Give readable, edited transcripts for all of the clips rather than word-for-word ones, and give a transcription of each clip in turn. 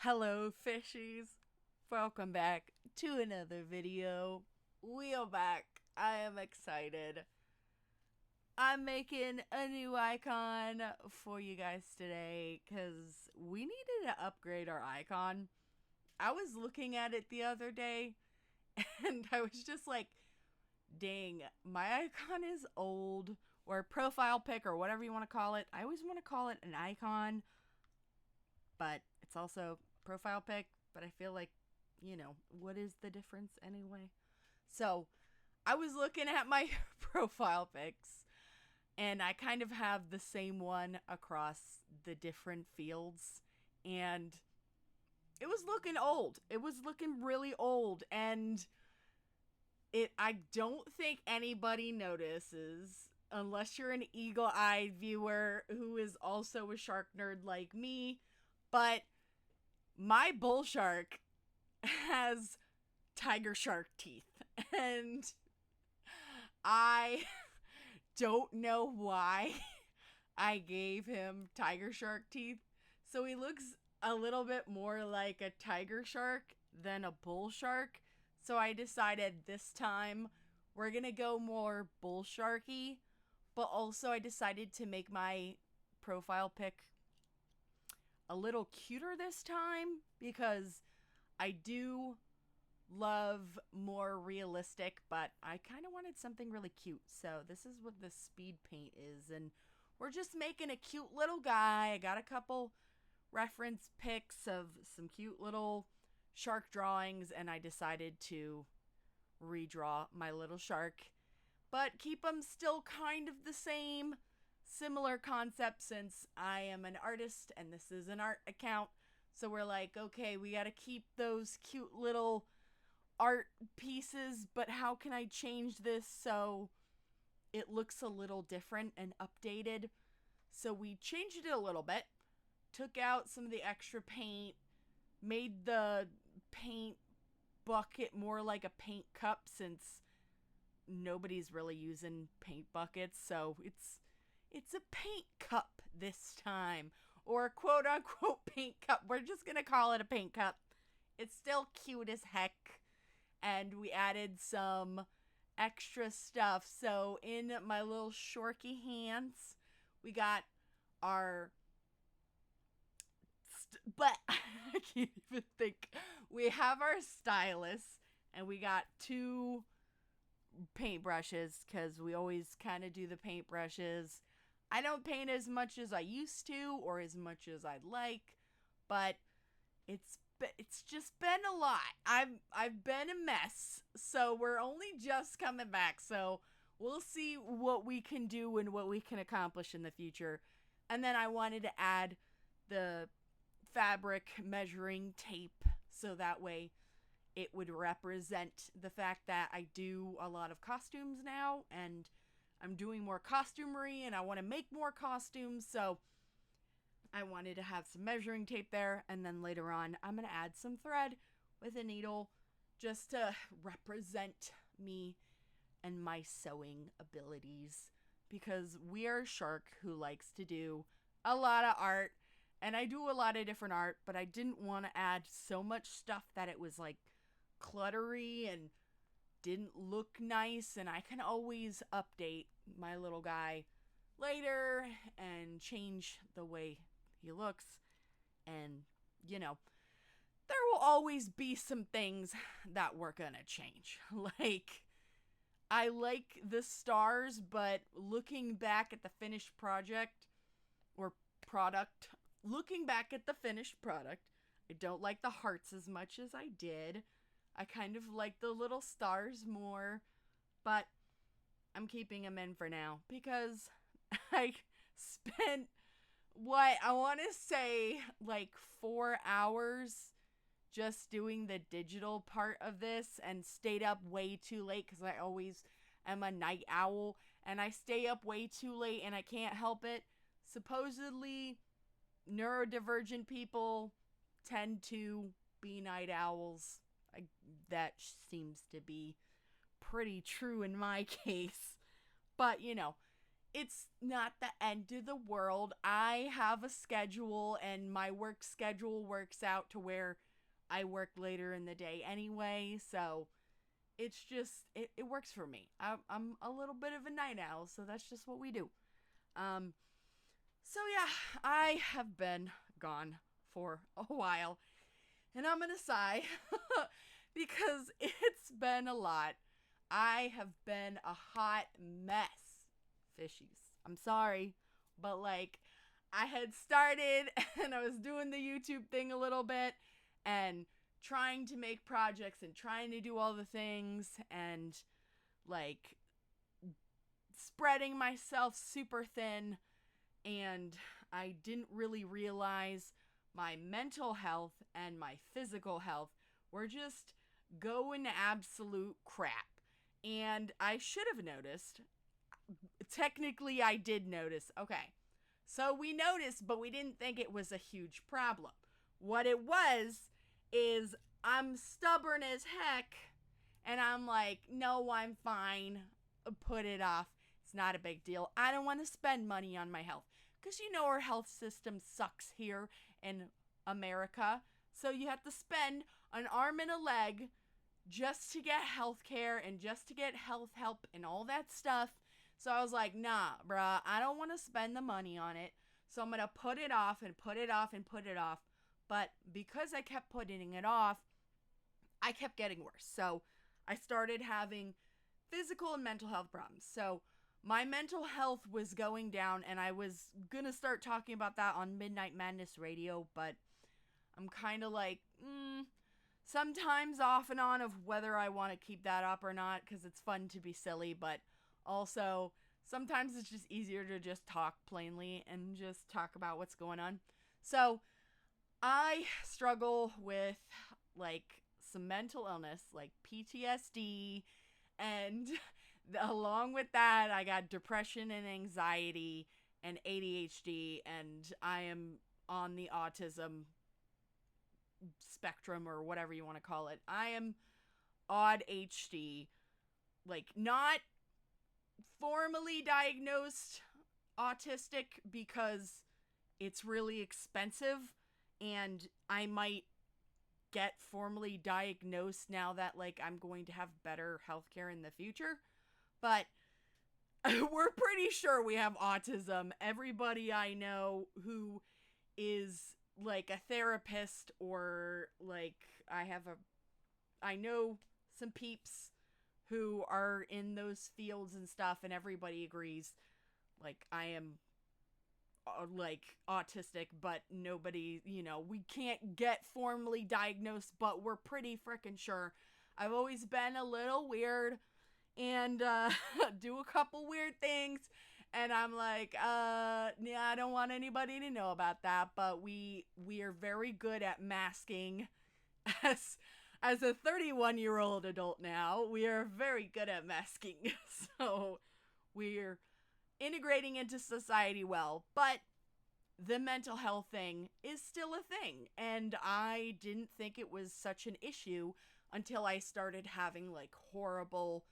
Hello, fishies. Welcome back to another video. We are back. I am excited. I'm making a new icon for you guys today because we needed to upgrade our icon. I was looking at it the other day and I was just like, dang, my icon is old, or profile pic, or whatever you want to call it. I always want to call it an icon, but it's also profile pic. But I feel like, what is the difference anyway? So I was looking at my profile pics, and I kind of have the same one across the different fields, and it was looking old. It was looking really old, and I don't think anybody notices unless you're an eagle-eyed viewer who is also a shark nerd like me. But my bull shark has tiger shark teeth, and I don't know why I gave him tiger shark teeth. So he looks a little bit more like a tiger shark than a bull shark. So I decided this time we're gonna go more bull sharky, but also I decided to make my profile pic a little cuter this time because I do love more realistic, but I kind of wanted something really cute. So this is what the speed paint is, and we're just making a cute little guy. I got a couple reference pics of some cute little shark drawings, and I decided to redraw my little shark, but keep them still kind of the same, similar concept since I am an artist and this is an art account. So we're like, okay, we got to keep those cute little art pieces, but how can I change this so it looks a little different and updated? So we changed it a little bit, took out some of the extra paint, made the paint bucket more like a paint cup since nobody's really using paint buckets, so it's a paint cup this time, or a quote unquote paint cup. We're just gonna call it a paint cup. It's still cute as heck, and we added some extra stuff. So in my little shorky hands, we got our but I can't even think. We have our stylus, and we got two paintbrushes because we always kind of do the paintbrushes. I don't paint as much as I used to or as much as I'd like, but it's just been a lot. I've been a mess, so we're only just coming back. So we'll see what we can do and what we can accomplish in the future. And then I wanted to add the fabric measuring tape so that way it would represent the fact that I do a lot of costumes now and I'm doing more costumery and I want to make more costumes. So I wanted to have some measuring tape there, and then later on I'm going to add some thread with a needle just to represent me and my sewing abilities, because we are a shark who likes to do a lot of art, and I do a lot of different art, but I didn't want to add so much stuff that it was like cluttery and didn't look nice. And I can always update my little guy later and change the way he looks. And, there will always be some things that we're gonna change. Like, I like the stars, but looking back at the finished project or product, looking back at the finished product, I don't like the hearts as much as I did. I kind of like the little stars more, but I'm keeping them in for now because I spent what I want to say like 4 hours just doing the digital part of this and stayed up way too late because I always am a night owl and I stay up way too late and I can't help it. Supposedly, neurodivergent people tend to be night owls. That seems to be pretty true in my case. But, it's not the end of the world. I have a schedule, and my work schedule works out to where I work later in the day anyway, so it's just, it works for me. I'm a little bit of a night owl, so that's just what we do. Um, so yeah, I have been gone for a while, and I'm gonna sigh because it's been a lot. I have been a hot mess, fishies. I'm sorry, but like, I had started and I was doing the YouTube thing a little bit and trying to make projects and trying to do all the things and like spreading myself super thin, and I didn't really realize my mental health and my physical health were just going to absolute crap. And I should have noticed. Technically, I did notice. Okay. So we noticed, but we didn't think it was a huge problem. What it was is I'm stubborn as heck, and I'm like, no, I'm fine. Put it off. It's not a big deal. I don't want to spend money on my health. Because you know our health system sucks here in America. So you have to spend an arm and a leg just to get health care and just to get health help and all that stuff. So I was like, nah, bruh, I don't want to spend the money on it. So I'm going to put it off and put it off and put it off. But because I kept putting it off, I kept getting worse. So I started having physical and mental health problems. So my mental health was going down, and I was going to start talking about that on Midnight Madness Radio, but I'm kind of like, sometimes off and on of whether I want to keep that up or not, because it's fun to be silly, but also sometimes it's just easier to just talk plainly and just talk about what's going on. So I struggle with like some mental illness, like PTSD, and along with that, I got depression and anxiety and ADHD, and I am on the autism spectrum or whatever you want to call it. I am odd HD, like not formally diagnosed autistic because it's really expensive, and I might get formally diagnosed now that like I'm going to have better healthcare in the future. But we're pretty sure we have autism. Everybody I know who is like a therapist or like I know some peeps who are in those fields and stuff, and everybody agrees like I am like autistic, but nobody, we can't get formally diagnosed, but we're pretty freaking sure. I've always been a little weird and do a couple weird things, and I'm like, yeah, I don't want anybody to know about that, but we are very good at masking. As a 31-year-old adult now, we are very good at masking. So we're integrating into society well, but the mental health thing is still a thing, and I didn't think it was such an issue until I started having like horrible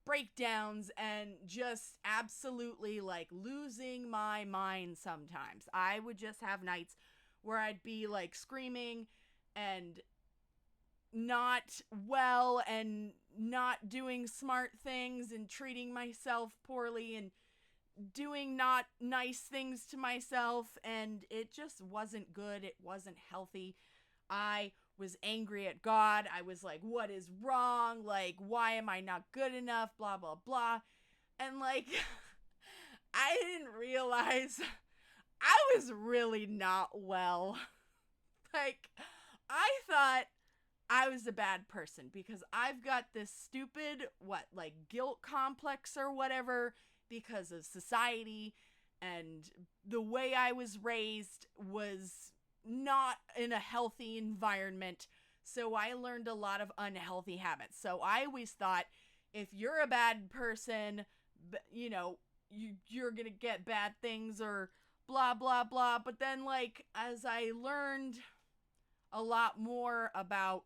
breakdowns and just absolutely like losing my mind sometimes. I would just have nights where I'd be like screaming and not well and not doing smart things and treating myself poorly and doing not nice things to myself, and it just wasn't good. It wasn't healthy. I was angry at God. I was like, what is wrong? Like, why am I not good enough? Blah, blah, blah. And like, I didn't realize I was really not well. Like, I thought I was a bad person because I've got this stupid, guilt complex or whatever because of society, and the way I was raised was not in a healthy environment, so I learned a lot of unhealthy habits. So I always thought if you're a bad person, you're gonna get bad things or blah blah blah. But then like as I learned a lot more about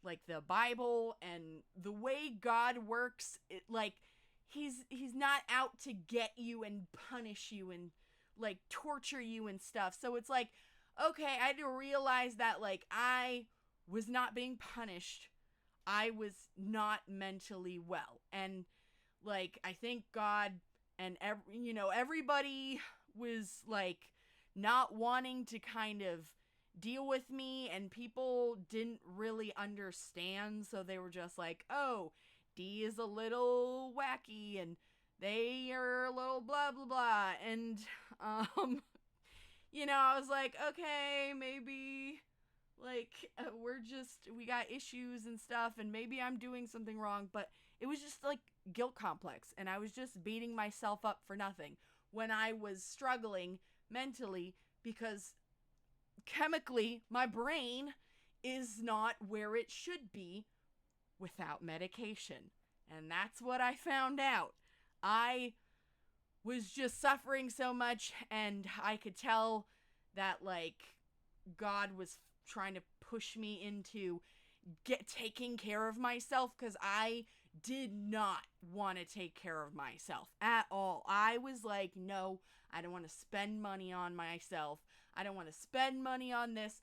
like the Bible and the way God works, he's not out to get you and punish you and like torture you and stuff. So it's like, okay, I had to realize that like I was not being punished. I was not mentally well. And like I think God and everybody was like not wanting to kind of deal with me, and people didn't really understand, so they were just like, oh, D is a little wacky and they are a little blah blah blah. And I was like, okay, maybe like we got issues and stuff, and maybe I'm doing something wrong. But it was just like guilt complex, and I was just beating myself up for nothing when I was struggling mentally, because chemically my brain is not where it should be without medication. And that's what I found out. I was just suffering so much, and I could tell that like God was trying to push me into taking care of myself, because I did not want to take care of myself at all. I was like, no, I don't want to spend money on myself. I don't want to spend money on this.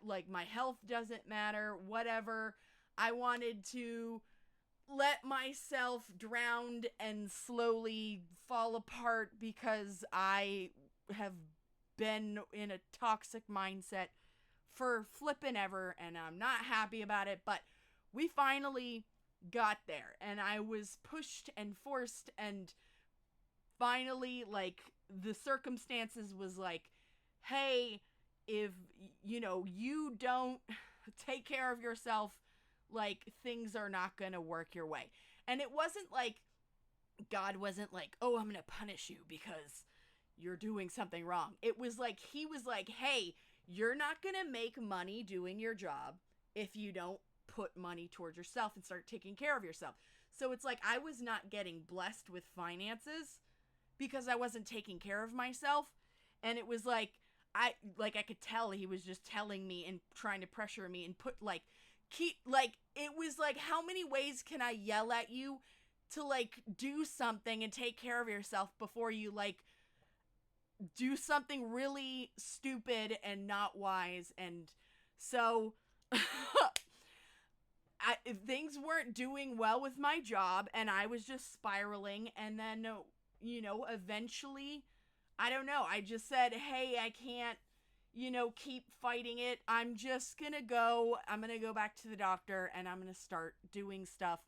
Like my health doesn't matter, whatever. I wanted to let myself drown and slowly fall apart, because I have been in a toxic mindset for flippin' ever, and I'm not happy about it. But we finally got there, and I was pushed and forced, and finally like the circumstances was like, hey, if you don't take care of yourself, like things are not gonna work your way. And it wasn't like God wasn't like, oh, I'm gonna punish you because you're doing something wrong. It was like he was like, hey, you're not gonna make money doing your job if you don't put money towards yourself and start taking care of yourself. So it's like I was not getting blessed with finances because I wasn't taking care of myself. And it was like I could tell he was just telling me and trying to pressure me and put like keep like it was like, how many ways can I yell at you to like do something and take care of yourself before you like do something really stupid and not wise? And so things weren't doing well with my job, and I was just spiraling. And then eventually, I don't know, I just said, hey, I can't keep fighting it. I'm gonna go back to the doctor, and I'm gonna start doing stuff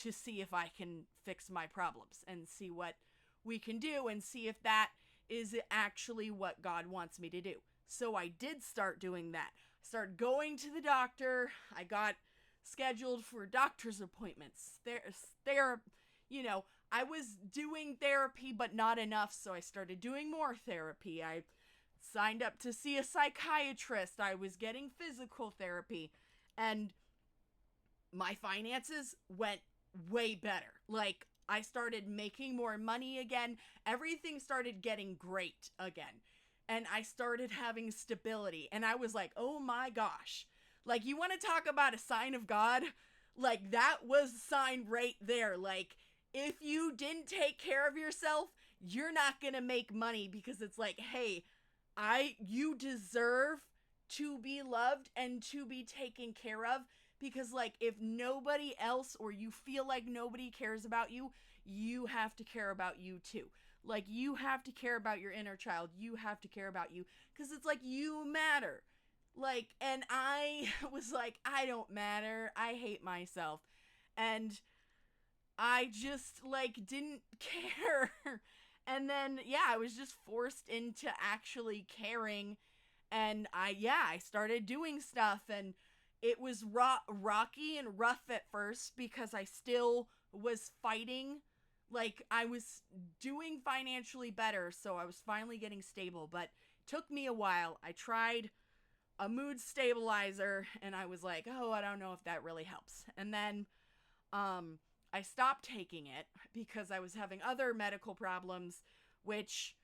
to see if I can fix my problems and see what we can do and see if that is actually what God wants me to do. So I did start doing that. I started going to the doctor. I got scheduled for doctor's appointments. I was doing therapy, but not enough, so I started doing more therapy. I signed up to see a psychiatrist. I was getting physical therapy, and my finances went way better. Like, I started making more money again. Everything started getting great again. And I started having stability. And I was like, oh my gosh. Like, you want to talk about a sign of God? Like, that was a sign right there. Like, if you didn't take care of yourself, you're not going to make money, because it's like, hey, you deserve to be loved and to be taken care of, because like if nobody else, or you feel like nobody cares about you, you have to care about you too. Like you have to care about your inner child. You have to care about you, because it's like you matter. Like, and I was like, I don't matter. I hate myself. And I just like didn't care. And then I was just forced into actually caring. And I started doing stuff, and it was rocky and rough at first, because I still was fighting. Like, I was doing financially better, so I was finally getting stable, but it took me a while. I tried a mood stabilizer, and I was like, oh, I don't know if that really helps. And then I stopped taking it because I was having other medical problems, which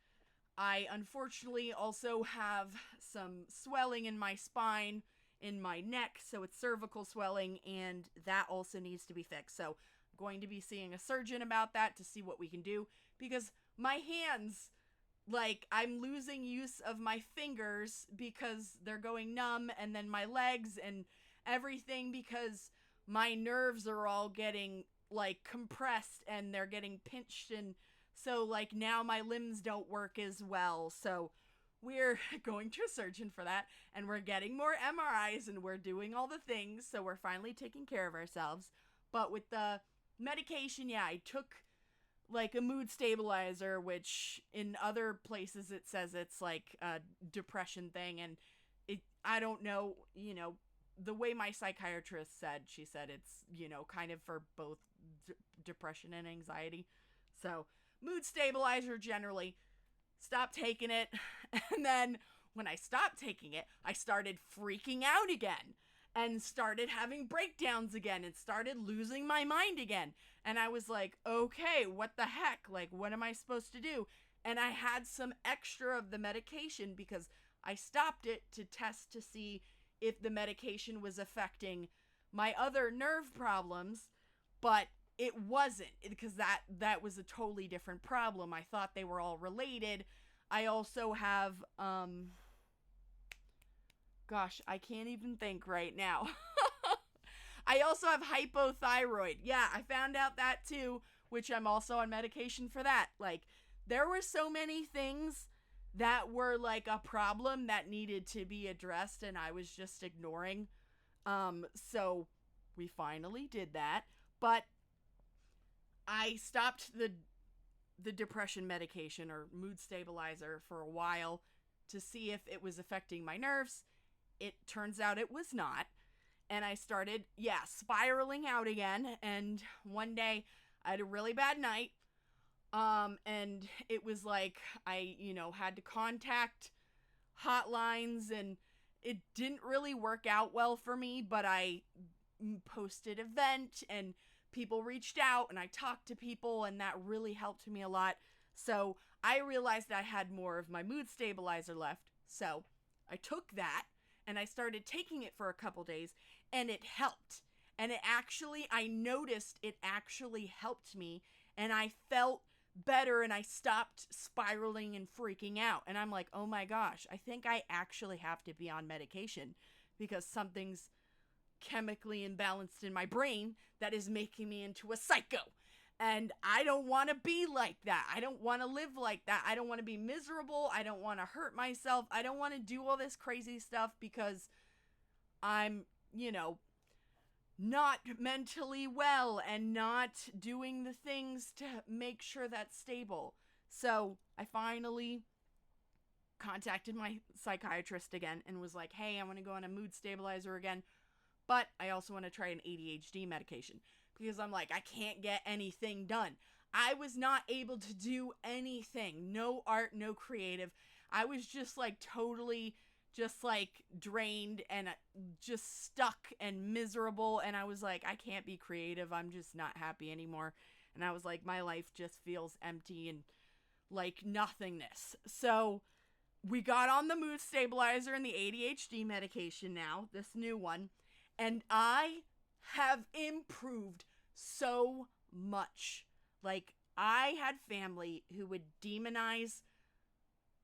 I unfortunately also have some swelling in my spine, in my neck, so it's cervical swelling, and that also needs to be fixed. So I'm going to be seeing a surgeon about that to see what we can do, because my hands, like, I'm losing use of my fingers because they're going numb, and then my legs and everything because my nerves are all getting, like, compressed and they're getting pinched, and so, like, now my limbs don't work as well. So we're going to a surgeon for that, and we're getting more MRIs, and we're doing all the things, so we're finally taking care of ourselves. But with the medication, yeah, I took, like, a mood stabilizer, which in other places it says it's, like, a depression thing, and I don't know, you know, the way my psychiatrist said, she said it's, you know, kind of for both depression and anxiety. So, mood stabilizer generally. Stopped taking it, and then when I stopped taking it, I started freaking out again, and started having breakdowns again, and started losing my mind again, and I was like, okay, what the heck, like, what am I supposed to do? And I had some extra of the medication because I stopped it to test to see if the medication was affecting my other nerve problems, but it wasn't, because that was a totally different problem. I thought they were all related. I also have, gosh, I can't even think right now. I also have hypothyroid. Yeah, I found out that too, which I'm also on medication for that. Like, there were so many things that were, like, a problem that needed to be addressed, and I was just ignoring. So we finally did that, but I stopped the depression medication or mood stabilizer for a while to see if it was affecting my nerves. It turns out it was not. And I started, spiraling out again. And one day I had a really bad night. And it was like I, had to contact hotlines, and it didn't really work out well for me, but I posted an event and people reached out and I talked to people, and that really helped me a lot. So I realized I had more of my mood stabilizer left. So I took that and I started taking it for a couple days, and it helped. And I noticed it actually helped me, and I felt better, and I stopped spiraling and freaking out. And I'm like, oh my gosh, I think I actually have to be on medication because something's chemically imbalanced in my brain that is making me into a psycho. And I don't want to be like that. I don't want to live like that. I don't want to be miserable. I don't want to hurt myself. I don't want to do all this crazy stuff because I'm, not mentally well and not doing the things to make sure that's stable. So I finally contacted my psychiatrist again and was like, hey, I want to go on a mood stabilizer again, but I also want to try an ADHD medication because I'm like, I can't get anything done. I was not able to do anything. No art, no creative. I was just like totally just like drained and just stuck and miserable. And I was like, I can't be creative. I'm just not happy anymore. And I was like, my life just feels empty and like nothingness. So we got on the mood stabilizer and the ADHD medication now, this new one. And I have improved so much. Like, I had family who would demonize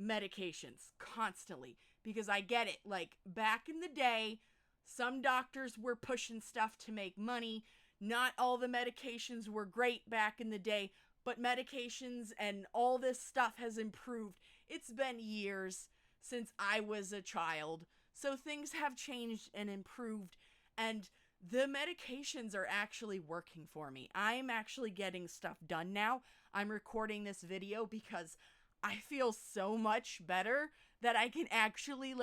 medications constantly because I get it. Like, back in the day, some doctors were pushing stuff to make money. Not all the medications were great back in the day, but medications and all this stuff has improved. It's been years since I was a child, so things have changed and improved, and the medications are actually working for me. I'm actually getting stuff done now. I'm recording this video because I feel so much better that I can actually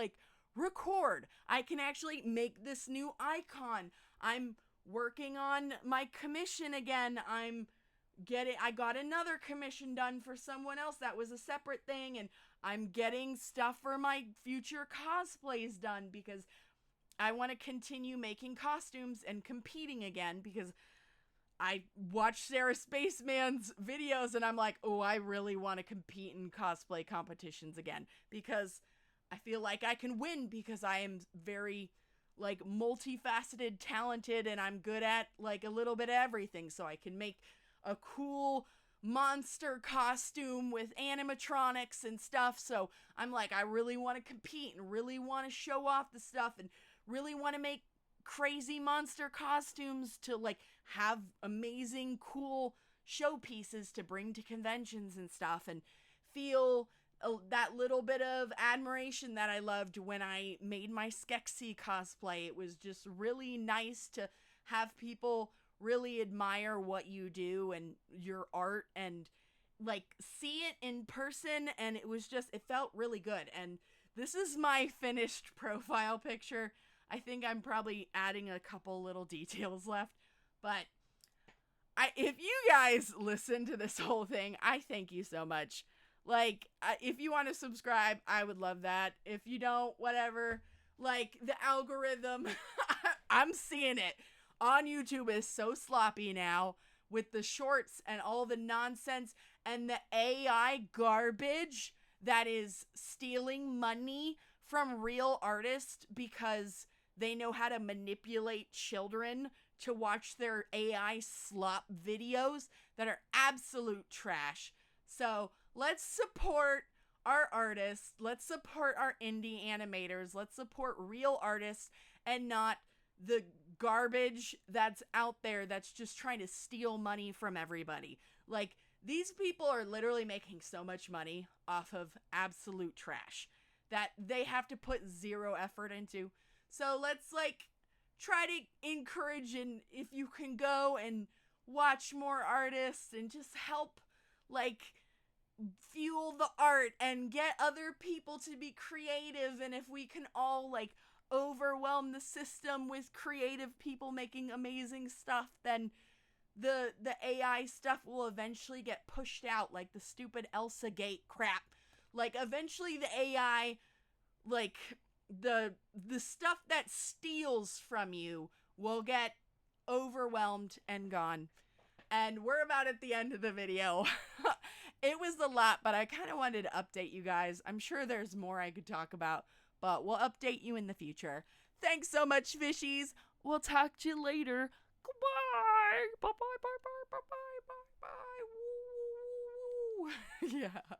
record. I can actually make this new icon. I'm working on my commission again. I got another commission done for someone else. That was a separate thing, and I'm getting stuff for my future cosplays done because I want to continue making costumes and competing again because I watched Sarah Spaceman's videos and I'm like, oh, I really want to compete in cosplay competitions again because I feel like I can win because I am very like multifaceted, talented, and I'm good at like a little bit of everything. So I can make a cool monster costume with animatronics and stuff. So I'm like, I really want to compete and really want to show off the stuff and really want to make crazy monster costumes to like have amazing, cool showpieces to bring to conventions and stuff, and feel that little bit of admiration that I loved when I made my Skeksis cosplay. It was just really nice to have people really admire what you do and your art and like see it in person, and it felt really good. And this is my finished profile picture. I think I'm probably adding a couple little details left, but if you guys listen to this whole thing, I thank you so much. Like, if you want to subscribe, I would love that. If you don't, whatever. Like, the algorithm, I'm seeing it on YouTube is so sloppy now with the shorts and all the nonsense and the AI garbage that is stealing money from real artists because they know how to manipulate children to watch their AI slop videos that are absolute trash. So let's support our artists. Let's support our indie animators. Let's support real artists and not the garbage that's out there that's just trying to steal money from everybody. Like, these people are literally making so much money off of absolute trash that they have to put zero effort into. So let's like try to encourage, and if you can go and watch more artists and just help like fuel the art and get other people to be creative, and if we can all like overwhelm the system with creative people making amazing stuff, then the AI stuff will eventually get pushed out, like the stupid Elsa Gate crap. Like eventually the AI, like the stuff that steals from you will get overwhelmed and gone. And we're about at the end of the video. It was a lot, but I kind of wanted to update you guys. I'm sure there's more I could talk about, but we'll update you in the future. Thanks so much, fishies. We'll talk to you later. Goodbye. Bye-bye, bye-bye, bye-bye, bye-bye. Woo. Yeah.